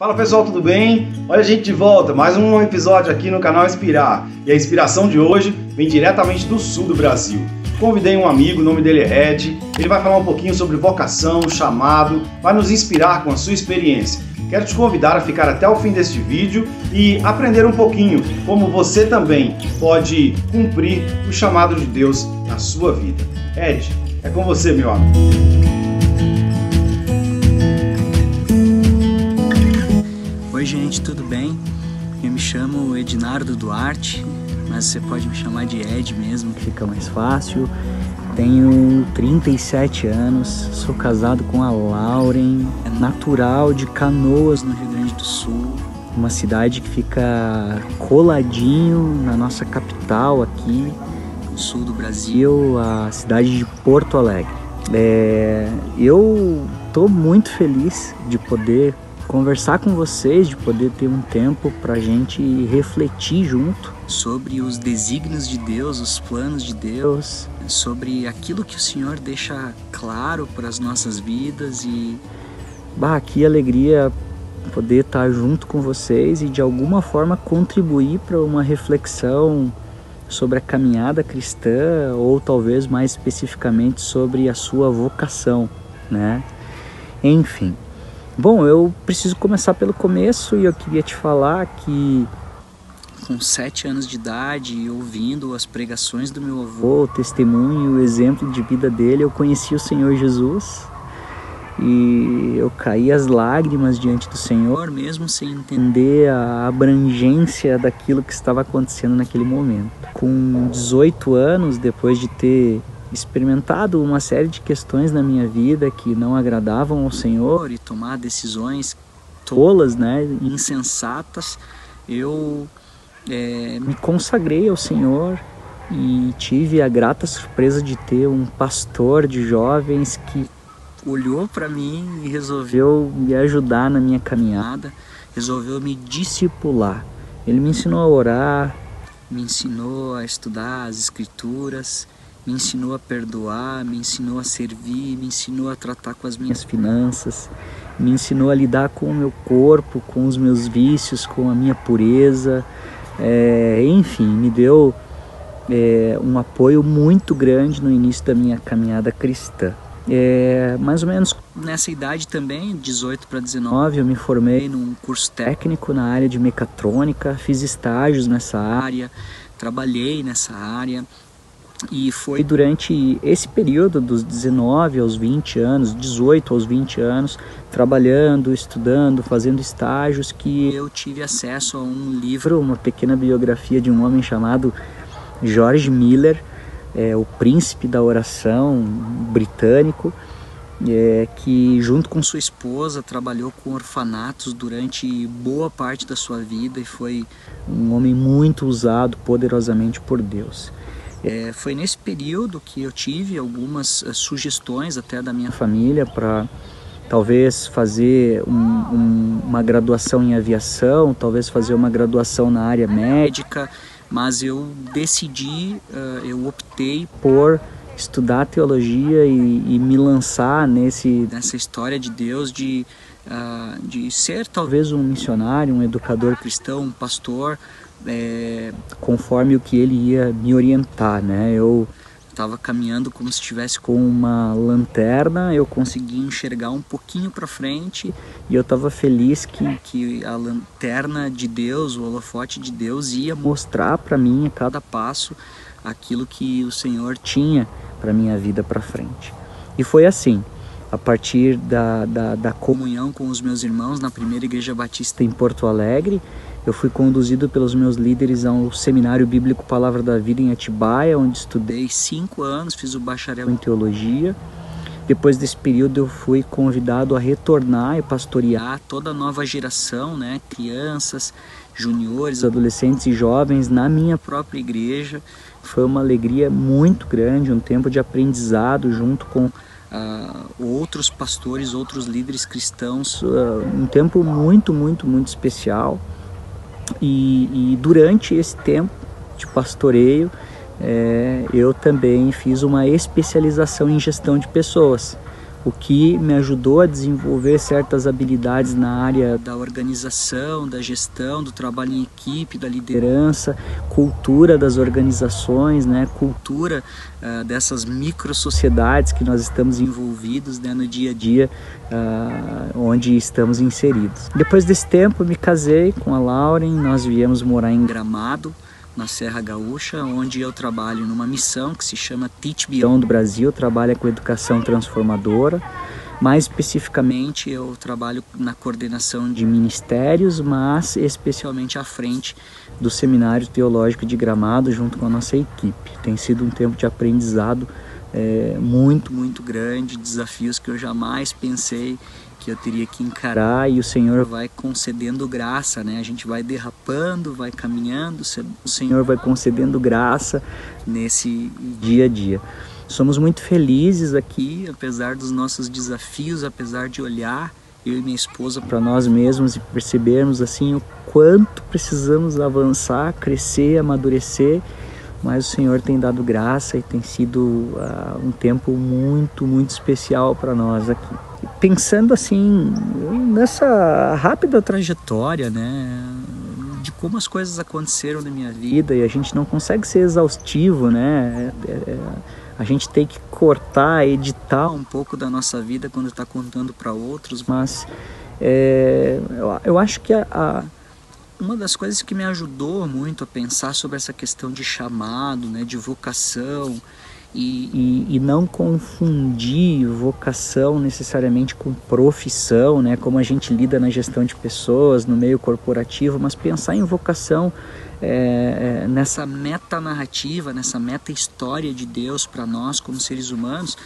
Fala pessoal, tudo bem? Olha a gente de volta, mais um episódio aqui no canal Inspirar. E a inspiração de hoje vem diretamente do sul do Brasil. Convidei um amigo, o nome dele é Ed. Ele vai falar um pouquinho sobre vocação, chamado, vai nos inspirar com a sua experiência. Quero te convidar a ficar até o fim deste vídeo e aprender um pouquinho como você também pode cumprir o chamado de Deus na sua vida. Ed, é com você, meu amigo. Oi gente, tudo bem? Eu me chamo Ednardo Duarte, mas você pode me chamar de Ed mesmo, que fica mais fácil. Tenho 37 anos, sou casado com a Lauren, é natural de Canoas, no Rio Grande do Sul, uma cidade que fica coladinho na nossa capital aqui, no sul do Brasil, a cidade de Porto Alegre. Eu estou muito feliz de poder conversar com vocês, de poder ter um tempo para a gente refletir junto sobre os desígnios de Deus, os planos de Deus, sobre aquilo que o Senhor deixa claro para as nossas vidas. E que alegria poder estar junto com vocês e de alguma forma contribuir para uma reflexão sobre a caminhada cristã, ou talvez mais especificamente sobre a sua vocação, né? Enfim. Bom, eu preciso começar pelo começo e eu queria te falar que com 7 anos de idade, ouvindo as pregações do meu avô, o testemunho, o exemplo de vida dele, eu conheci o Senhor Jesus e eu caí às lágrimas diante do Senhor, mesmo sem entender a abrangência daquilo que estava acontecendo naquele momento. Com 18 anos, depois de ter experimentado uma série de questões na minha vida que não agradavam ao Senhor e tomar decisões tolas, né, insensatas, eu me consagrei ao Senhor e tive a grata surpresa de ter um pastor de jovens que olhou para mim e resolveu me ajudar na minha caminhada, resolveu me discipular. Ele me ensinou a orar, me ensinou a estudar as Escrituras, me ensinou a perdoar, me ensinou a servir, me ensinou a tratar com as minhas finanças, me ensinou a lidar com o meu corpo, com os meus vícios, com a minha pureza, enfim, me deu um apoio muito grande no início da minha caminhada cristã. Mais ou menos nessa idade também, 18 para 19, eu me formei num curso técnico na área de mecatrônica, fiz estágios nessa área, trabalhei nessa área. E foi durante esse período dos 19 aos 20 anos, 18 aos 20 anos, trabalhando, estudando, fazendo estágios, que eu tive acesso a um livro, uma pequena biografia de um homem chamado George Miller, o príncipe da oração britânico, que junto com sua esposa trabalhou com orfanatos durante boa parte da sua vida e foi um homem muito usado poderosamente por Deus. Foi nesse período que eu tive algumas sugestões até da minha família para talvez fazer uma graduação em aviação, talvez fazer uma graduação na área médica, mas eu decidi, eu optei por estudar teologia e me lançar nessa história de Deus, de ser talvez um missionário, um educador cristão, um pastor, conforme o que ele ia me orientar, né? Eu estava caminhando como se estivesse com uma lanterna, eu consegui enxergar um pouquinho para frente e eu estava feliz que a lanterna de Deus, o holofote de Deus ia mostrar para mim a cada passo aquilo que o Senhor tinha para minha vida para frente. E foi assim, a partir da comunhão com os meus irmãos na primeira igreja batista em Porto Alegre, eu fui conduzido pelos meus líderes ao Seminário Bíblico Palavra da Vida em Atibaia, onde estudei 5 anos, fiz o bacharel em teologia. Depois desse período eu fui convidado a retornar e pastorear toda a nova geração, né? Crianças, juniores, adolescentes e jovens na minha própria igreja. Foi uma alegria muito grande, um tempo de aprendizado junto com outros pastores, outros líderes cristãos, um tempo muito, muito, muito especial. E durante esse tempo de pastoreio, eu também fiz uma especialização em gestão de pessoas, o que me ajudou a desenvolver certas habilidades na área da organização, da gestão, do trabalho em equipe, da liderança, cultura das organizações, né? Cultura dessas micro-sociedades que nós estamos envolvidos, né? No dia a dia, onde estamos inseridos. Depois desse tempo, eu me casei com a Lauren, nós viemos morar em Gramado, na Serra Gaúcha, onde eu trabalho numa missão que se chama Teach Beyond Brasil, trabalha com educação transformadora. Mais especificamente, eu trabalho na coordenação de ministérios, mas especialmente à frente do Seminário Teológico de Gramado, junto com a nossa equipe. Tem sido um tempo de aprendizado muito grande, desafios que eu jamais pensei que eu teria que encarar, e o Senhor vai concedendo graça, né? A gente vai derrapando, vai caminhando, o Senhor vai concedendo graça nesse dia a dia. Somos muito felizes aqui, apesar dos nossos desafios, apesar de olhar, eu e minha esposa, para nós mesmos e percebermos assim o quanto precisamos avançar, crescer, amadurecer, mas o Senhor tem dado graça e tem sido um tempo muito especial para nós aqui. Pensando assim, nessa rápida trajetória, né, de como as coisas aconteceram na minha vida, e a gente não consegue ser exaustivo, né, a gente tem que cortar, editar um pouco da nossa vida quando está contando para outros, mas eu acho que uma das coisas que me ajudou muito a pensar sobre essa questão de chamado, né, de vocação, e não confundir vocação necessariamente com profissão, né, como a gente lida na gestão de pessoas, no meio corporativo, mas pensar em vocação nessa metanarrativa, nessa meta-história de Deus para nós como seres humanos.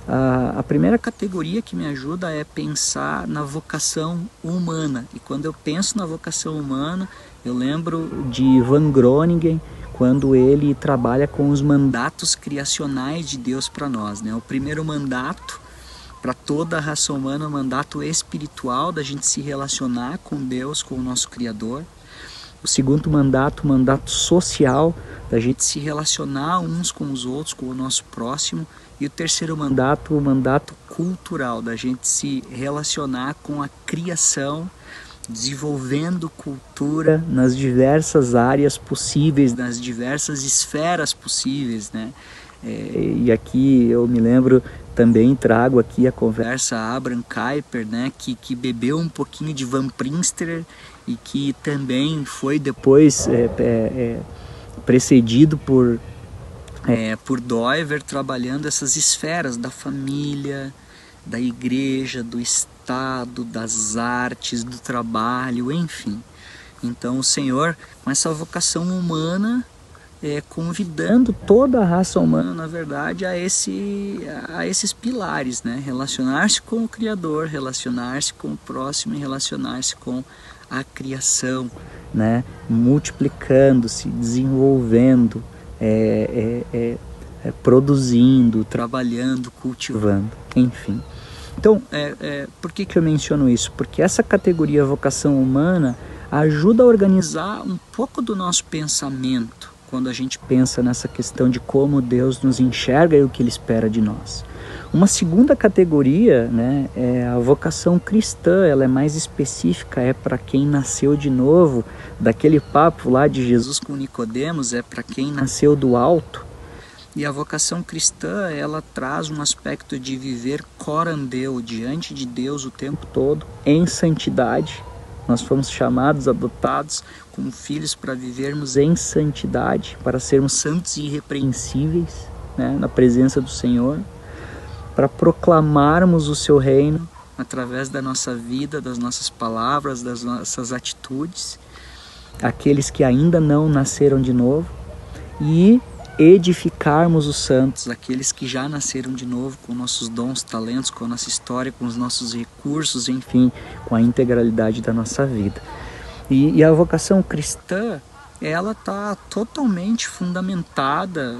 A primeira categoria que me ajuda é pensar na vocação humana, e quando eu penso na vocação humana, eu lembro de Van Groningen, quando ele trabalha com os mandatos criacionais de Deus para nós, né? O primeiro mandato para toda a raça humana é o mandato espiritual, da gente se relacionar com Deus, com o nosso Criador. O segundo mandato, o mandato social, da gente se relacionar uns com os outros, com o nosso próximo. E o terceiro mandato, o mandato cultural, da gente se relacionar com a criação, desenvolvendo cultura nas diversas áreas possíveis, nas diversas esferas possíveis, né? E aqui eu me lembro, também trago aqui a conversa a Abraham Kuyper, né? Que bebeu um pouquinho de Van Prinsterer e que também foi depois precedido por Doiver, trabalhando essas esferas da família, da igreja, do Estado, das artes, do trabalho, enfim. Então o Senhor, com essa vocação humana, convidando toda a raça humana, na verdade, a esses pilares, né? Relacionar-se com o Criador, relacionar-se com o próximo e relacionar-se com a criação, né? Multiplicando-se, desenvolvendo, produzindo, trabalhando, cultivando, enfim. Então, por que eu menciono isso? Porque essa categoria vocação humana ajuda a organizar um pouco do nosso pensamento, quando a gente pensa nessa questão de como Deus nos enxerga e o que Ele espera de nós. Uma segunda categoria, né, é a vocação cristã. Ela é mais específica, é para quem nasceu de novo, daquele papo lá de Jesus com Nicodemos, é para quem nasceu do alto. E a vocação cristã, ela traz um aspecto de viver corandeu, diante de Deus o tempo todo, em santidade. Nós fomos chamados, adotados como filhos para vivermos em santidade, para sermos santos e irrepreensíveis, né, na presença do Senhor, para proclamarmos o seu reino através da nossa vida, das nossas palavras, das nossas atitudes, aqueles que ainda não nasceram de novo, e edificarmos os santos, aqueles que já nasceram de novo, com nossos dons, talentos, com a nossa história, com os nossos recursos, enfim, com a integralidade da nossa vida. E a vocação cristã, ela está totalmente fundamentada,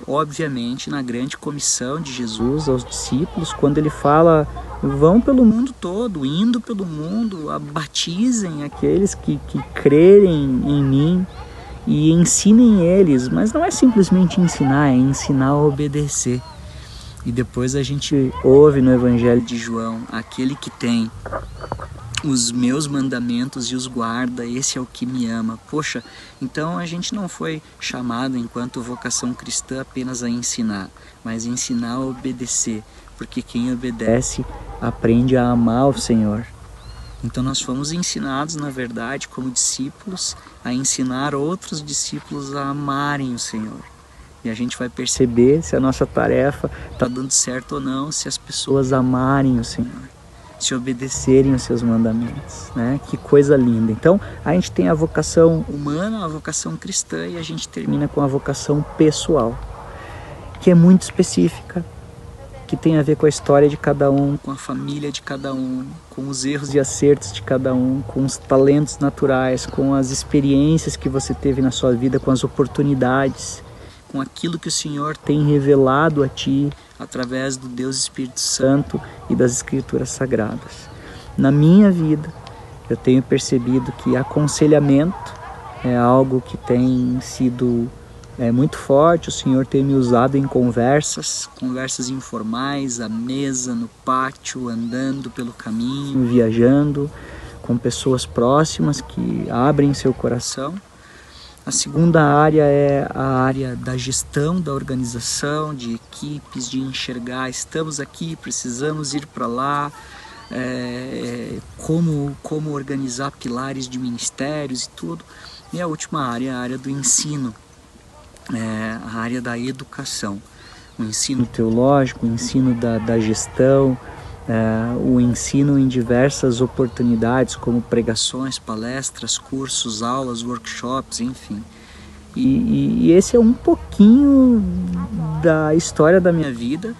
obviamente, na grande comissão de Jesus aos discípulos, quando ele fala: vão pelo mundo todo, indo pelo mundo, batizem aqueles que crerem em mim, e ensinem eles. Mas não é simplesmente ensinar, é ensinar a obedecer. E depois a gente ouve no Evangelho de João, aquele que tem os meus mandamentos e os guarda, esse é o que me ama. Poxa, então a gente não foi chamado enquanto vocação cristã apenas a ensinar, mas ensinar a obedecer, porque quem obedece aprende a amar o Senhor. Então nós fomos ensinados, na verdade, como discípulos, a ensinar outros discípulos a amarem o Senhor. E a gente vai perceber se a nossa tarefa está dando certo ou não, se as pessoas amarem o Senhor, se obedecerem os seus mandamentos, né? Que coisa linda. Então a gente tem a vocação humana, a vocação cristã, e a gente termina com a vocação pessoal, que é muito específica, que tem a ver com a história de cada um, com a família de cada um, com os erros e acertos de cada um, com os talentos naturais, com as experiências que você teve na sua vida, com as oportunidades, com aquilo que o Senhor tem revelado a ti através do Deus Espírito Santo e das Escrituras Sagradas. Na minha vida, eu tenho percebido que aconselhamento é algo que tem sido muito forte. O Senhor tem me usado em conversas informais, à mesa, no pátio, andando pelo caminho, viajando, com pessoas próximas que abrem seu coração. A segunda área é a área da gestão, da organização, de equipes, de enxergar, estamos aqui, precisamos ir para lá, como organizar pilares de ministérios e tudo. E a última área é a área do ensino, a área da educação, o ensino teológico, o ensino da gestão, o ensino em diversas oportunidades, como pregações, palestras, cursos, aulas, workshops, enfim. E esse é um pouquinho da história da minha vida,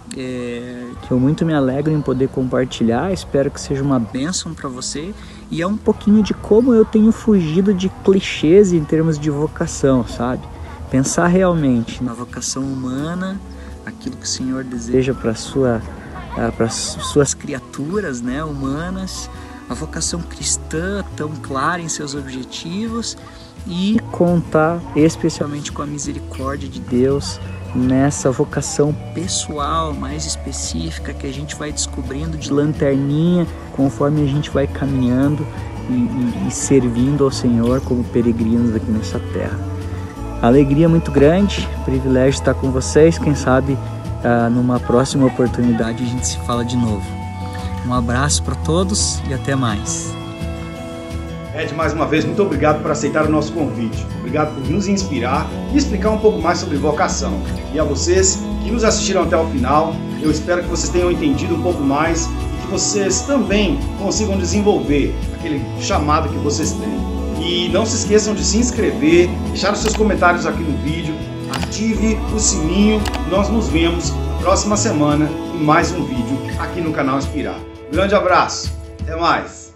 que eu muito me alegro em poder compartilhar. Espero que seja uma bênção para você. E é um pouquinho de como eu tenho fugido de clichês em termos de vocação, sabe? Pensar realmente na vocação humana, aquilo que o Senhor deseja para suas criaturas, né, humanas, a vocação cristã tão clara em seus objetivos, e contar especialmente com a misericórdia de Deus nessa vocação pessoal mais específica que a gente vai descobrindo de lanterninha conforme a gente vai caminhando e servindo ao Senhor como peregrinos aqui nessa terra. Alegria muito grande, privilégio estar com vocês. Quem sabe numa próxima oportunidade a gente se fala de novo. Um abraço para todos e até mais. Ed, mais uma vez, muito obrigado por aceitar o nosso convite. Obrigado por nos inspirar e explicar um pouco mais sobre vocação. E a vocês que nos assistiram até o final, eu espero que vocês tenham entendido um pouco mais e que vocês também consigam desenvolver aquele chamado que vocês têm. E não se esqueçam de se inscrever, deixar os seus comentários aqui no vídeo, ative o sininho. Nós nos vemos na próxima semana em mais um vídeo aqui no canal Inspirar. Grande abraço, até mais!